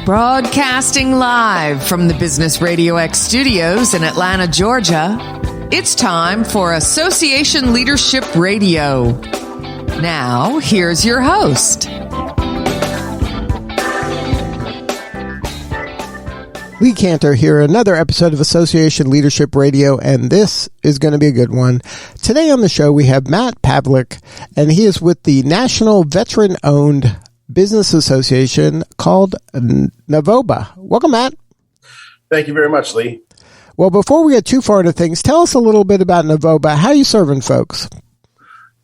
Broadcasting live from the Business RadioX studios in Atlanta, Georgia, it's time for Association Leadership Radio. Now, here's your host. Lee Cantor here, another episode of Association Leadership Radio, and this is going to be a good one. Today on the show, we have Matt Pavelek, and he is with the National Veteran-Owned Business Association called NaVOBA. Welcome, Matt. Thank you very much, Lee. Well, before we get too far into things, tell us a little bit about NaVOBA. How are you serving folks?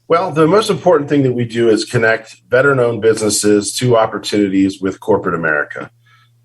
Well, the most important thing that we do is connect veteran-owned businesses to opportunities with corporate America.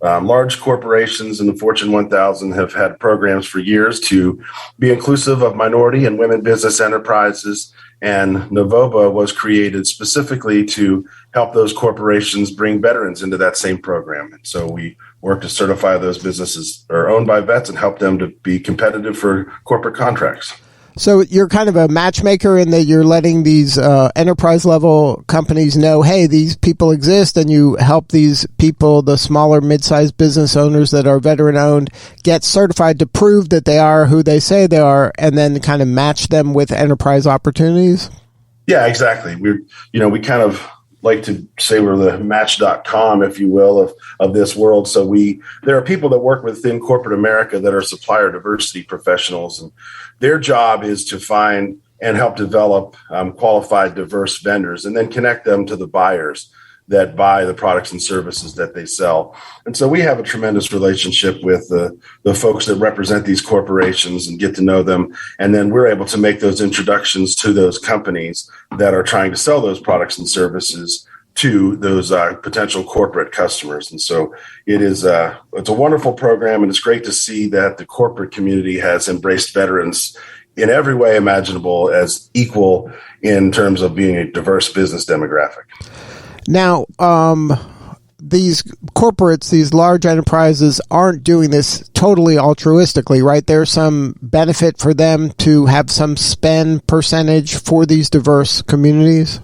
Large corporations in the Fortune 1000 have had programs for years to be inclusive of minority and women business enterprises, and NaVOBA was created specifically to help those corporations bring veterans into that same program. And so we work to certify those businesses are owned by vets and help them to be competitive for corporate contracts. So you're kind of a matchmaker in that you're letting these enterprise level companies know, hey, these people exist, and you help these people, the smaller mid-sized business owners that are veteran owned, get certified to prove that they are who they say they are, and then kind of match them with enterprise opportunities? Yeah, exactly. We kind of like to say we're the match.com, if you will, of this world. So there are people that work within corporate America that are supplier diversity professionals, and their job is to find and help develop qualified, diverse vendors and then connect them to the buyers that buy the products and services that they sell. And so we have a tremendous relationship with the folks that represent these corporations and get to know them. And then we're able to make those introductions to those companies that are trying to sell those products and services to those potential corporate customers. And so it's a wonderful program, and it's great to see that the corporate community has embraced veterans in every way imaginable as equal in terms of being a diverse business demographic. Now, these corporates, these large enterprises aren't doing this totally altruistically, right? There's some benefit for them to have some spend percentage for these diverse communities?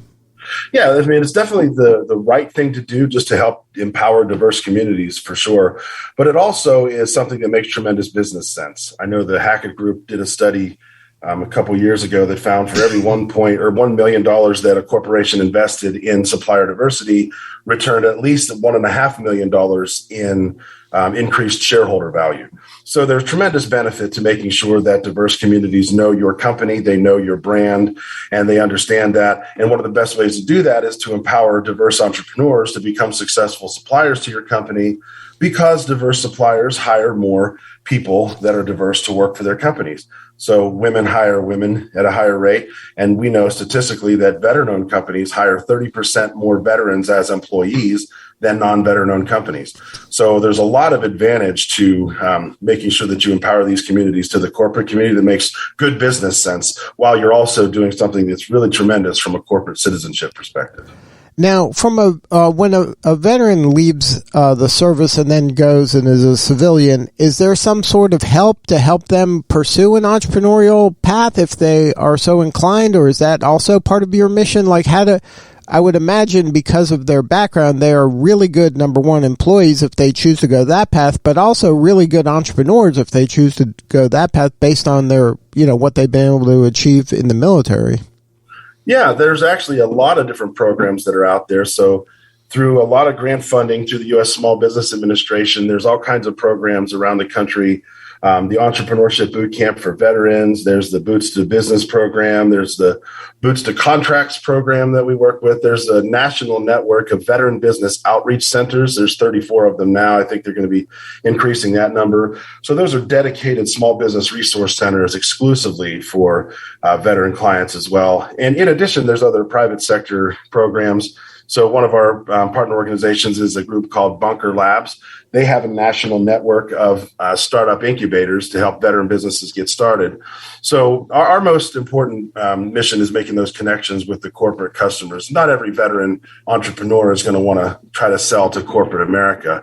Yeah, I mean, it's definitely the right thing to do just to help empower diverse communities for sure. But it also is something that makes tremendous business sense. I know the Hackett Group did a study a couple years ago that found for every $1 million that a corporation invested in supplier diversity returned at least $1.5 million in increased shareholder value. So there's tremendous benefit to making sure that diverse communities know your company, they know your brand, and they understand that. And one of the best ways to do that is to empower diverse entrepreneurs to become successful suppliers to your company, because diverse suppliers hire more people that are diverse to work for their companies. So women hire women at a higher rate. And we know statistically that veteran-owned companies hire 30% more veterans as employees than non-veteran-owned companies. So there's a lot of advantage to making sure that you empower these communities to the corporate community that makes good business sense, while you're also doing something that's really tremendous from a corporate citizenship perspective. Now, from when a veteran leaves the service and then goes and is a civilian, is there some sort of help to help them pursue an entrepreneurial path if they are so inclined, or is that also part of your mission? I would imagine because of their background, they are really good, number one, employees if they choose to go that path, but also really good entrepreneurs if they choose to go that path based on their, what they've been able to achieve in the military. Yeah, there's actually a lot of different programs that are out there. So through a lot of grant funding through the U.S. Small Business Administration, there's all kinds of programs around the country. The Entrepreneurship Boot Camp for Veterans, there's the Boots to Business program, there's the Boots to Contracts program that we work with. There's a national network of veteran business outreach centers. There's 34 of them now. I think they're going to be increasing that number. So those are dedicated small business resource centers exclusively for veteran clients as well. And in addition, there's other private sector programs. So one of our partner organizations is a group called Bunker Labs. They have a national network of startup incubators to help veteran businesses get started. So our most important mission is making those connections with the corporate customers. Not every veteran entrepreneur is going to want to try to sell to corporate America.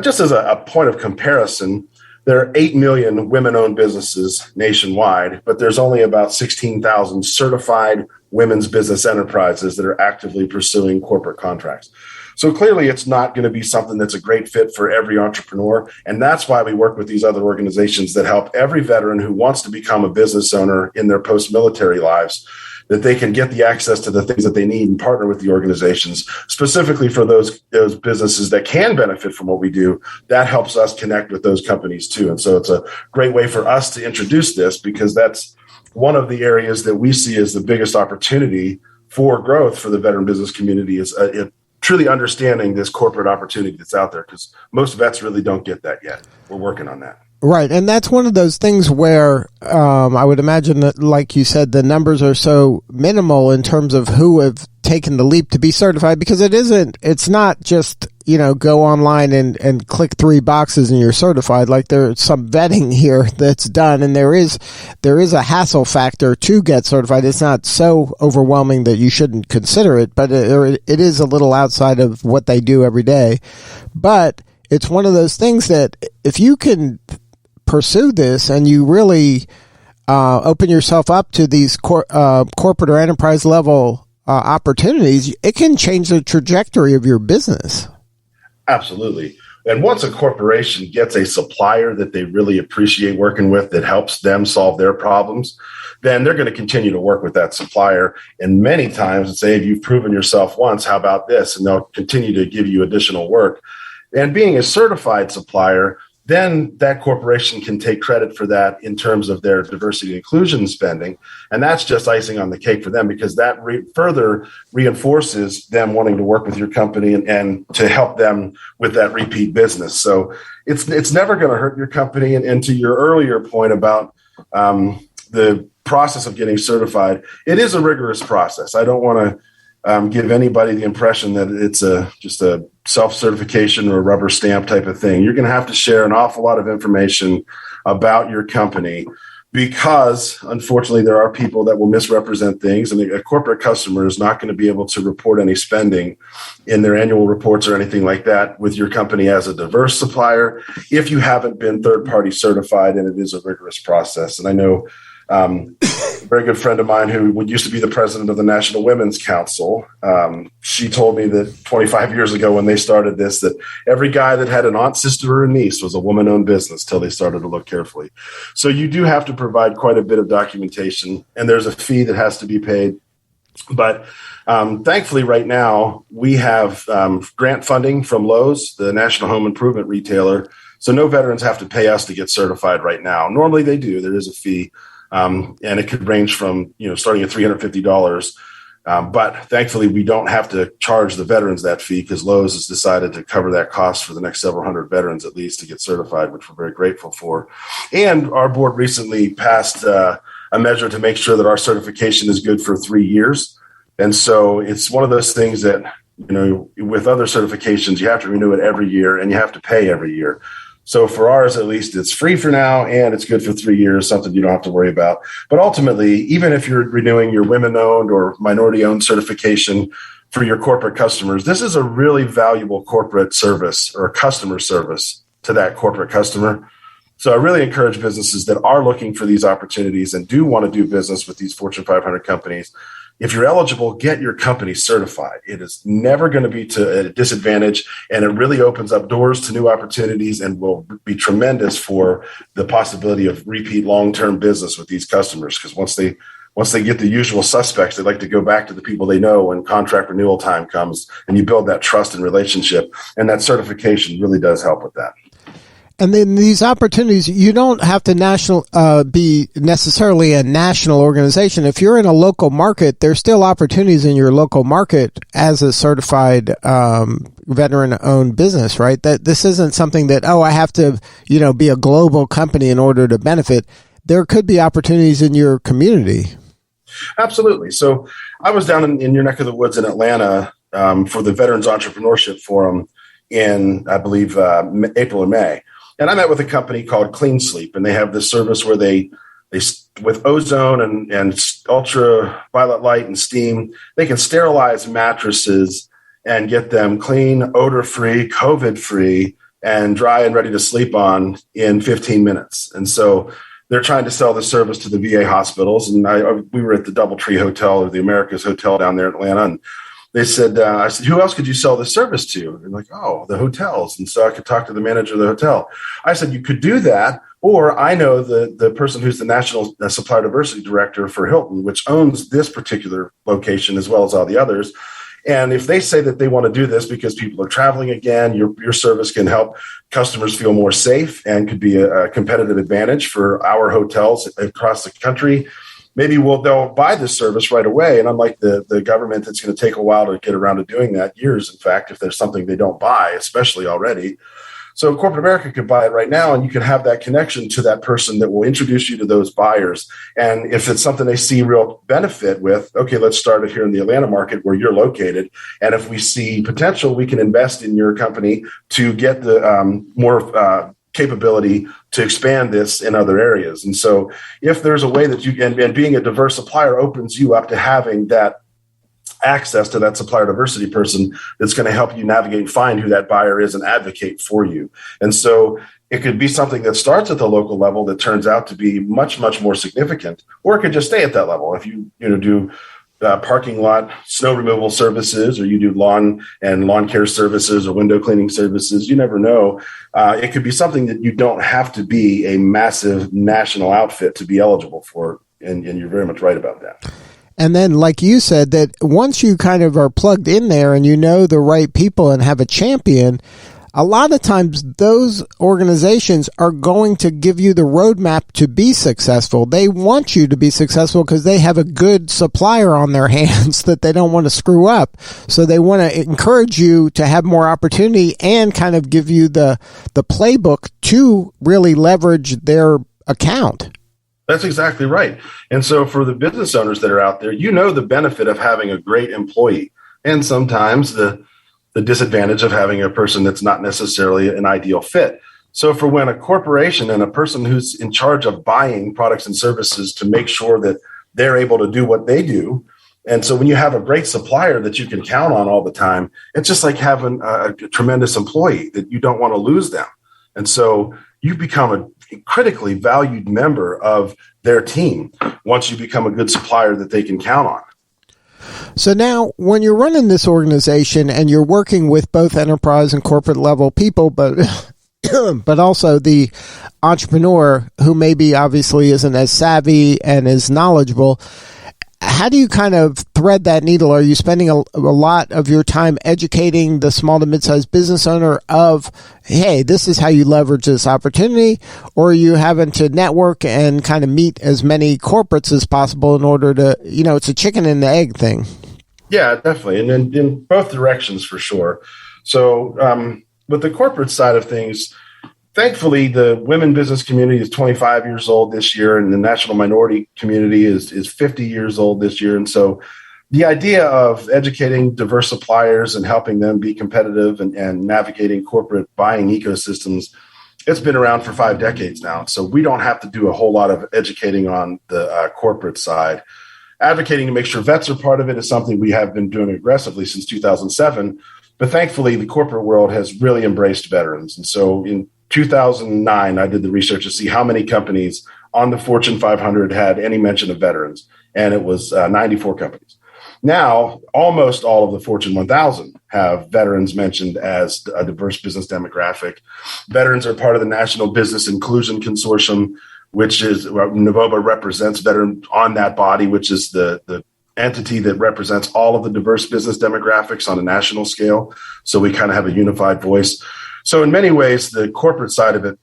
Just as a point of comparison, there are 8 million women-owned businesses nationwide, but there's only about 16,000 certified women's business enterprises that are actively pursuing corporate contracts. So clearly it's not going to be something that's a great fit for every entrepreneur. And that's why we work with these other organizations that help every veteran who wants to become a business owner in their post-military lives, that they can get the access to the things that they need and partner with the organizations specifically for those businesses that can benefit from what we do. That helps us connect with those companies too. And so it's a great way for us to introduce this, because that's one of the areas that we see as the biggest opportunity for growth for the veteran business community, is truly understanding this corporate opportunity that's out there, because most vets really don't get that yet. We're working on that. Right. And that's one of those things where I would imagine that, like you said, the numbers are so minimal in terms of who have taken the leap to be certified, because it's not just, go online and click 3 boxes and you're certified. Like, there's some vetting here that's done, and there is a hassle factor to get certified. It's not so overwhelming that you shouldn't consider it, but it is a little outside of what they do every day. But it's one of those things that if you can pursue this and you really open yourself up to these corporate or enterprise level opportunities, it can change the trajectory of your business. Absolutely. And once a corporation gets a supplier that they really appreciate working with, that helps them solve their problems, then they're going to continue to work with that supplier. And many times say, if you've proven yourself once, how about this? And they'll continue to give you additional work. And being a certified supplier, then that corporation can take credit for that in terms of their diversity and inclusion spending. And that's just icing on the cake for them, because that further reinforces them wanting to work with your company and to help them with that repeat business. So it's never going to hurt your company. And to your earlier point about the process of getting certified, it is a rigorous process. I don't want to give anybody the impression that it's just a self-certification or a rubber stamp type of thing. You're going to have to share an awful lot of information about your company, because unfortunately there are people that will misrepresent things, and a corporate customer is not going to be able to report any spending in their annual reports or anything like that with your company as a diverse supplier if you haven't been third-party certified, and it is a rigorous process. And I know a very good friend of mine who used to be the president of the National Women's Council, she told me that 25 years ago when they started this, that every guy that had an aunt, sister, or a niece was a woman-owned business till they started to look carefully. So you do have to provide quite a bit of documentation, and there's a fee that has to be paid. But thankfully, right now, we have grant funding from Lowe's, the national home improvement retailer. So no veterans have to pay us to get certified right now. Normally they do. There is a fee. And it could range from, starting at $350. But thankfully, we don't have to charge the veterans that fee, because Lowe's has decided to cover that cost for the next several hundred veterans at least to get certified, which we're very grateful for. And our board recently passed a measure to make sure that our certification is good for 3 years. And so it's one of those things that, with other certifications, you have to renew it every year and you have to pay every year. So for ours, at least, it's free for now, and it's good for 3 years, something you don't have to worry about. But ultimately, even if you're renewing your women-owned or minority-owned certification for your corporate customers, this is a really valuable corporate service or customer service to that corporate customer. So I really encourage businesses that are looking for these opportunities and do want to do business with these Fortune 500 companies. If you're eligible, get your company certified. It is never going to be to a disadvantage, and it really opens up doors to new opportunities and will be tremendous for the possibility of repeat long-term business with these customers. Because once they get the usual suspects, they like to go back to the people they know when contract renewal time comes, and you build that trust and relationship. And that certification really does help with that. And then these opportunities, you don't have to be necessarily a national organization. If you're in a local market, there's still opportunities in your local market as a certified veteran-owned business, right? That this isn't something that, I have to, be a global company in order to benefit. There could be opportunities in your community. Absolutely. So I was down in your neck of the woods in Atlanta for the Veterans Entrepreneurship Forum in, I believe, April and May. And I met with a company called Clean Sleep, and they have this service where they with ozone and ultraviolet light and steam, they can sterilize mattresses and get them clean, odor-free, COVID-free, and dry and ready to sleep on in 15 minutes. And so they're trying to sell the service to the VA hospitals. And we were at the DoubleTree Hotel, or the Americas Hotel down there in Atlanta, and they said, I said, who else could you sell this service to? And like, oh, the hotels. And so I could talk to the manager of the hotel. I said, you could do that. Or I know the person who's the National Supplier Diversity Director for Hilton, which owns this particular location as well as all the others. And if they say that they want to do this because people are traveling again, your service can help customers feel more safe and could be a competitive advantage for our hotels across the country. Maybe they'll buy this service right away. And unlike the government, it's going to take a while to get around to doing that, years, in fact, if there's something they don't buy, especially already. So corporate America could buy it right now, and you can have that connection to that person that will introduce you to those buyers. And if it's something they see real benefit with, okay, let's start it here in the Atlanta market where you're located. And if we see potential, we can invest in your company to get the more capability to expand this in other areas. And so if there's a way that you can, and being a diverse supplier opens you up to having that access to that supplier diversity person that's going to help you navigate and find who that buyer is and advocate for you. And so it could be something that starts at the local level that turns out to be much, much more significant, or it could just stay at that level. If you do parking lot snow removal services, or you do lawn care services or window cleaning services, you never know. It could be something that you don't have to be a massive national outfit to be eligible for. And you're very much right about that. And then, like you said, that once you kind of are plugged in there and you know the right people and have a champion, a lot of times those organizations are going to give you the roadmap to be successful. They want you to be successful because they have a good supplier on their hands that they don't want to screw up. So they want to encourage you to have more opportunity and kind of give you the playbook to really leverage their account. That's exactly right. And so for the business owners that are out there, you know the benefit of having a great employee, and sometimes the disadvantage of having a person that's not necessarily an ideal fit. So for when a corporation and a person who's in charge of buying products and services to make sure that they're able to do what they do, and so when you have a great supplier that you can count on all the time, it's just like having a tremendous employee that you don't want to lose them. And so you become a critically valued member of their team once you become a good supplier that they can count on. So now when you're running this organization and you're working with both enterprise and corporate level people, but also the entrepreneur who maybe obviously isn't as savvy and as knowledgeable, how do you kind of thread that needle? Are you spending a lot of your time educating the small to mid-sized business owner of, hey, this is how you leverage this opportunity? Or are you having to network and kind of meet as many corporates as possible in order to, it's a chicken and the egg thing? Yeah, definitely. And in both directions for sure. So with the corporate side of things, thankfully, the women business community is 25 years old this year, and the national minority community is 50 years old this year. And so the idea of educating diverse suppliers and helping them be competitive and navigating corporate buying ecosystems, it's been around for 5 decades now. So we don't have to do a whole lot of educating on the corporate side. Advocating to make sure vets are part of it is something we have been doing aggressively since 2007. But thankfully, the corporate world has really embraced veterans. And so in 2009, I did the research to see how many companies on the Fortune 500 had any mention of veterans, and it was 94 companies. Now, almost all of the Fortune 1000 have veterans mentioned as a diverse business demographic. Veterans are part of the National Business Inclusion Consortium, which is NaVOBA represents veteran on that body, which is the entity that represents all of the diverse business demographics on a national scale. So we kind of have a unified voice. So in many ways, the corporate side of it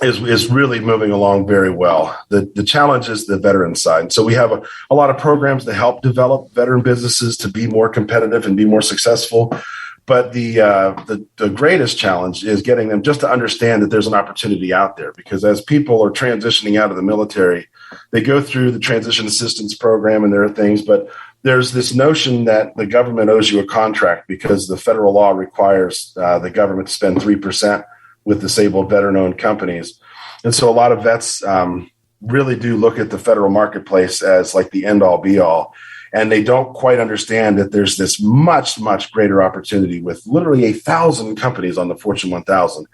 is really moving along very well. The challenge is the veteran side. And so we have a lot of programs to help develop veteran businesses to be more competitive and be more successful. But the greatest challenge is getting them just to understand that there's an opportunity out there, because as people are transitioning out of the military, they go through the transition assistance program and there are things, but there's this notion that the government owes you a contract because the federal law requires the government to spend 3% with disabled veteran-owned companies. And so a lot of vets really do look at the federal marketplace as like the end-all, be-all. And they don't quite understand that there's this much, much greater opportunity with literally 1,000 companies on the Fortune 1000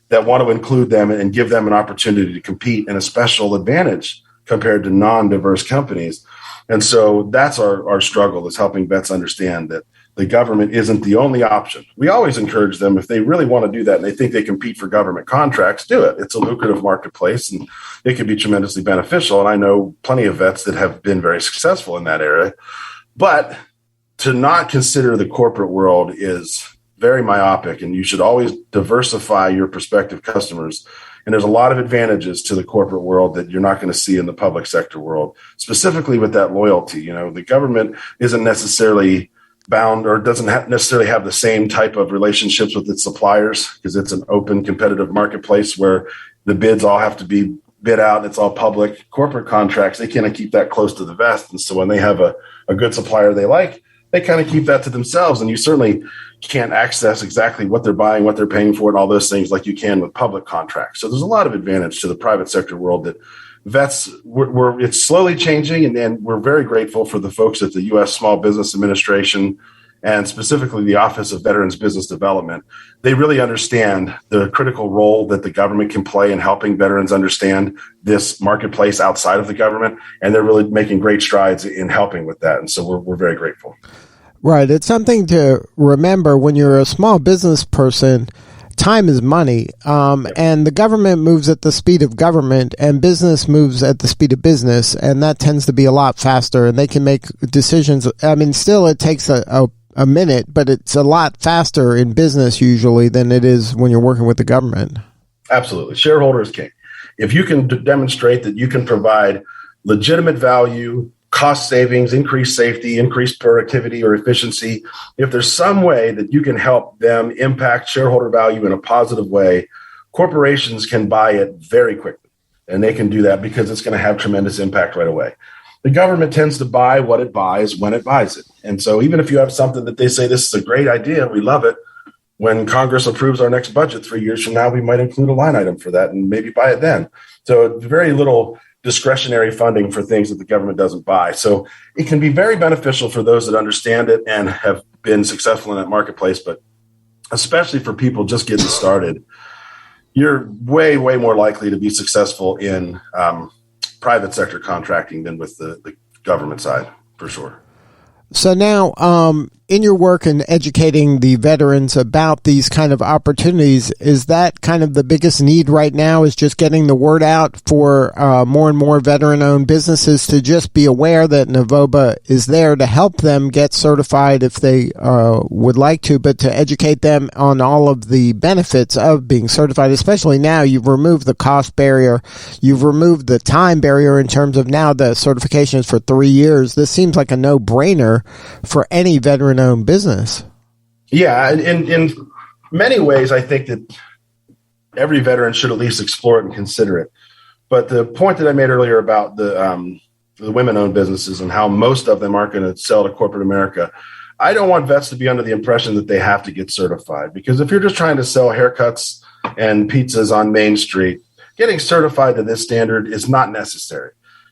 that want to include them and give them an opportunity to compete in a special advantage compared to non-diverse companies. And so that's our struggle, is helping vets understand that the government isn't the only option. We always encourage them, if they really want to do that and they think they compete for government contracts, do it. It's a lucrative marketplace and it can be tremendously beneficial. And I know plenty of vets that have been very successful in that area. But to not consider the corporate world is very myopic, and you should always diversify your prospective customers. And there's a lot of advantages to the corporate world that you're not going to see in the public sector world, specifically with that loyalty. The government isn't necessarily bound or doesn't necessarily have the same type of relationships with its suppliers, because it's an open competitive marketplace where the bids all have to be bid out. It's all public. Corporate contracts, they kind of keep that close to the vest. And so when they have a good supplier they like, they kind of keep that to themselves. And you certainly can't access exactly what they're buying, what they're paying for, and all those things like you can with public contracts. So there's a lot of advantage to the private sector world that vets, it's slowly changing. And we're very grateful for the folks at the U.S. Small Business Administration and specifically the Office of Veterans Business Development. They really understand the critical role that the government can play in helping veterans understand this marketplace outside of the government. And they're really making great strides in helping with that. And so we're very grateful. Right. It's something to remember when you're a small business person. Time is money, and the government moves at the speed of government, and business moves at the speed of business, and that tends to be a lot faster, and they can make decisions. I mean, still it takes a minute, but it's a lot faster in business usually than it is when you're working with the government. Absolutely. Shareholder is king. If you can demonstrate that you can provide legitimate value, cost savings, increased safety, increased productivity or efficiency, if there's some way that you can help them impact shareholder value in a positive way, corporations can buy it very quickly. And they can do that because it's going to have tremendous impact right away. The government tends to buy what it buys when it buys it. And so even if you have something that they say, this is a great idea, we love it, when Congress approves our next budget 3 years from now, we might include a line item for that and maybe buy it then. So very little discretionary funding for things that the government doesn't buy. So it can be very beneficial for those that understand it and have been successful in that marketplace, but especially for people just getting started, you're way, way more likely to be successful in private sector contracting than with the government side, for sure. So now, in your work in educating the veterans about these kind of opportunities, is that kind of the biggest need right now, is just getting the word out for more and more veteran-owned businesses to just be aware that NaVOBA is there to help them get certified if they would like to, but to educate them on all of the benefits of being certified, especially now you've removed the cost barrier, you've removed the time barrier in terms of now the certification is for 3 years. This seems like a no-brainer for any veteran-owned business. Yeah, in many ways, I think that every veteran should at least explore it and consider it. But the point that I made earlier about the women-owned businesses and how most of them aren't going to sell to corporate America, I don't want vets to be under the impression that they have to get certified. Because if you're just trying to sell haircuts and pizzas on Main Street, getting certified to this standard is not necessary.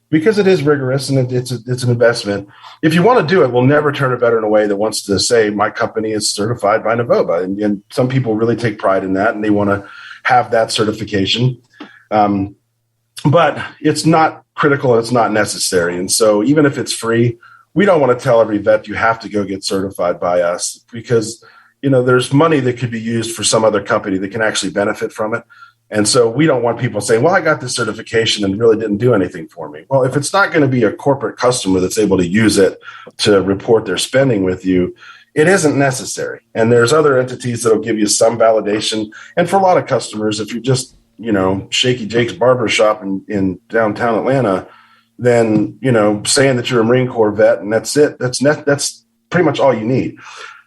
Because it is rigorous and it's an investment. If you want to do it, we'll never turn a veteran away that wants to say, my company is certified by NaVOBA. And some people really take pride in that and they want to have that certification. But it's not critical and it's not necessary. And so even if it's free, we don't want to tell every vet you have to go get certified by us because, there's money that could be used for some other company that can actually benefit from it. And so we don't want people saying, well, I got this certification and really didn't do anything for me. Well, if it's not going to be a corporate customer that's able to use it to report their spending with you, it isn't necessary. And there's other entities that'll give you some validation. And for a lot of customers, if you're just, Shaky Jake's Barbershop in downtown Atlanta, then, saying that you're a Marine Corps vet and that's it, that's pretty much all you need.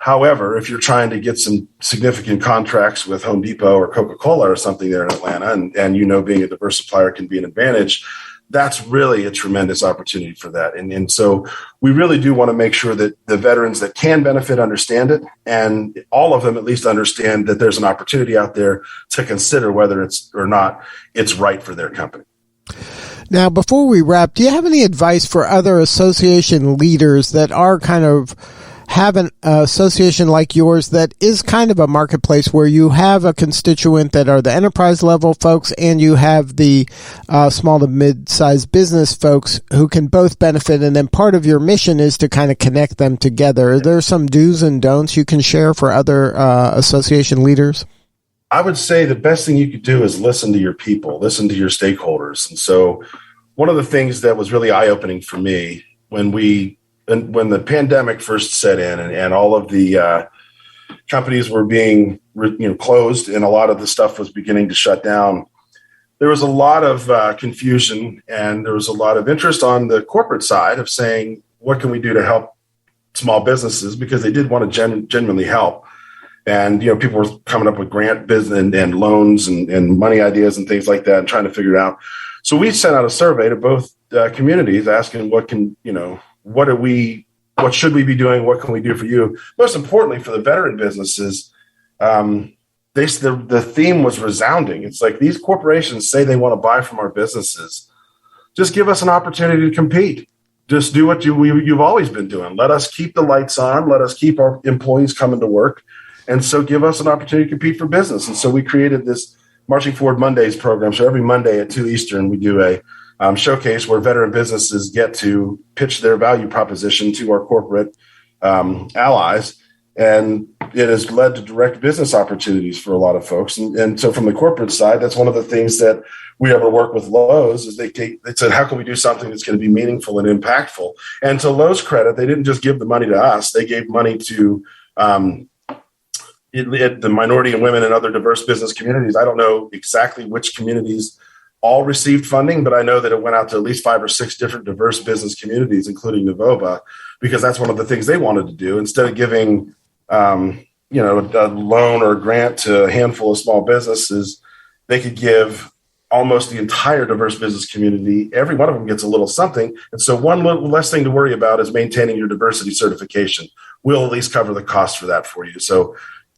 However, if you're trying to get some significant contracts with Home Depot or Coca-Cola or something there in Atlanta, and being a diverse supplier can be an advantage, that's really a tremendous opportunity for that. And so we really do want to make sure that the veterans that can benefit understand it, and all of them at least understand that there's an opportunity out there to consider whether it's or not it's right for their company. Now, before we wrap, do you have any advice for other association leaders that are kind of have an association like yours that is kind of a marketplace where you have a constituent that are the enterprise level folks and you have the small to mid-sized business folks who can both benefit, and then part of your mission is to kind of connect them together. Are there some do's and don'ts you can share for other association leaders? I would say the best thing you could do is listen to your people, listen to your stakeholders. And so one of the things that was really eye-opening for me when the pandemic first set in and all of the companies were being closed and a lot of the stuff was beginning to shut down, there was a lot of confusion and there was a lot of interest on the corporate side of saying, what can we do to help small businesses? Because they did want to genuinely help. And, people were coming up with grant business and loans and money ideas and things like that and trying to figure it out. So we sent out a survey to both communities asking what should we be doing? What can we do for you? Most importantly, for the veteran businesses, the theme was resounding. It's like these corporations say they want to buy from our businesses. Just give us an opportunity to compete. Just do what you've always been doing. Let us keep the lights on. Let us keep our employees coming to work. And so give us an opportunity to compete for business. And so we created this Marching Forward Mondays program. So every Monday at 2 Eastern, we do a showcase where veteran businesses get to pitch their value proposition to our corporate allies. And it has led to direct business opportunities for a lot of folks. And so from the corporate side, that's one of the things that we ever work with Lowe's is they said, how can we do something that's going to be meaningful and impactful? And to Lowe's credit, they didn't just give the money to us. They gave money to the minority and women and other diverse business communities. I don't know exactly which communities all received funding, but I know that it went out to at least 5 or 6 different diverse business communities, including NaVOBA, because that's one of the things they wanted to do. Instead of giving, a loan or a grant to a handful of small businesses, they could give almost the entire diverse business community. Every one of them gets a little something. And so one little less thing to worry about is maintaining your diversity certification. We'll at least cover the cost for that for you. So,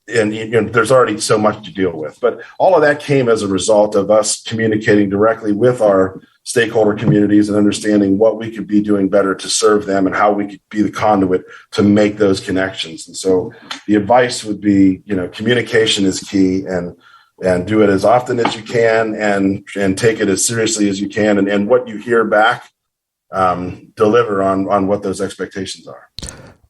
and there's already so much to deal with. But all of that came as a result of us communicating directly with our stakeholder communities and understanding what we could be doing better to serve them and how we could be the conduit to make those connections. And so the advice would be, communication is key and do it as often as you can and take it as seriously as you can. And what you hear back, deliver on what those expectations are.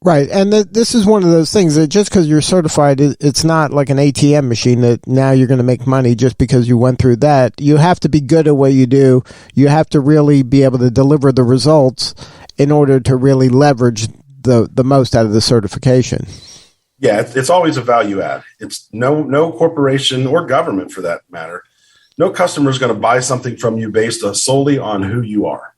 Right. And this is one of those things that just because you're certified, it's not like an ATM machine that now you're going to make money just because you went through that. You have to be good at what you do. You have to really be able to deliver the results in order to really leverage the most out of the certification. Yeah, it's always a value add. It's no corporation or government for that matter. No customer is going to buy something from you based solely on who you are.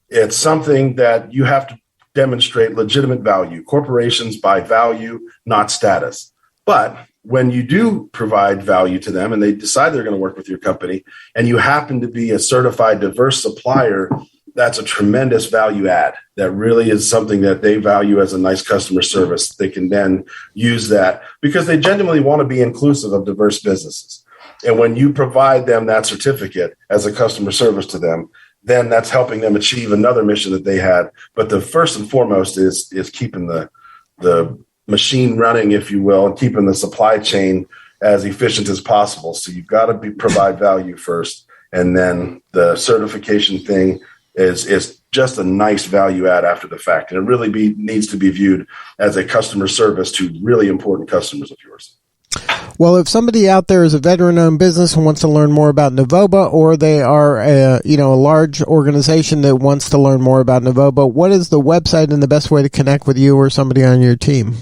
It's something that you have to demonstrate legitimate value. Corporations buy value, not status. But when you do provide value to them and they decide they're going to work with your company and you happen to be a certified diverse supplier, that's a tremendous value add. That really is something that they value as a nice customer service. They can then use that because they genuinely want to be inclusive of diverse businesses. And when you provide them that certificate as a customer service to them, then that's helping them achieve another mission that they had. But the first and foremost is keeping the machine running, if you will, and keeping the supply chain as efficient as possible. So you've got to provide value first. And then the certification thing is just a nice value add after the fact. And it really needs to be viewed as a customer service to really important customers of yours. Well, if somebody out there is a veteran-owned business and wants to learn more about NaVOBA, or they are a large organization that wants to learn more about NaVOBA, what is the website and the best way to connect with you or somebody on your team?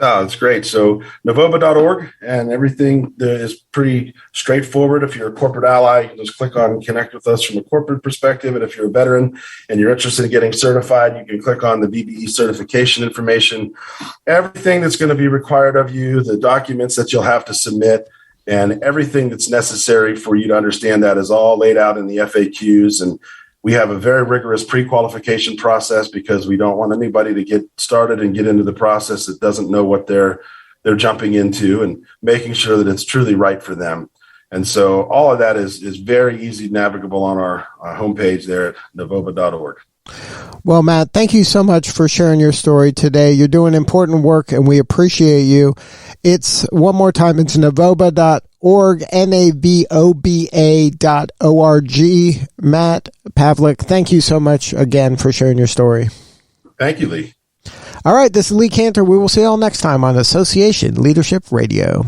Oh, that's great. So NaVOBA.org, and everything is pretty straightforward. If you're a corporate ally, you can just click on connect with us from a corporate perspective. And if you're a veteran and you're interested in getting certified, you can click on the VBE certification information. Everything that's going to be required of you, the documents that you'll have to submit, and everything that's necessary for you to understand that is all laid out in the FAQs. And we have a very rigorous pre-qualification process because we don't want anybody to get started and get into the process that doesn't know what they're jumping into, and making sure that it's truly right for them. And so all of that is very easy navigable on our homepage there at NaVOBA.org. Well, Matt, thank you so much for sharing your story today. You're doing important work, and we appreciate you. It's, one more time, it's NaVOBA.org, NaVOBA.org. Matt Pavelek, thank you so much again for sharing your story. Thank you, Lee. All right, this is Lee Cantor. We will see you all next time on Association Leadership Radio.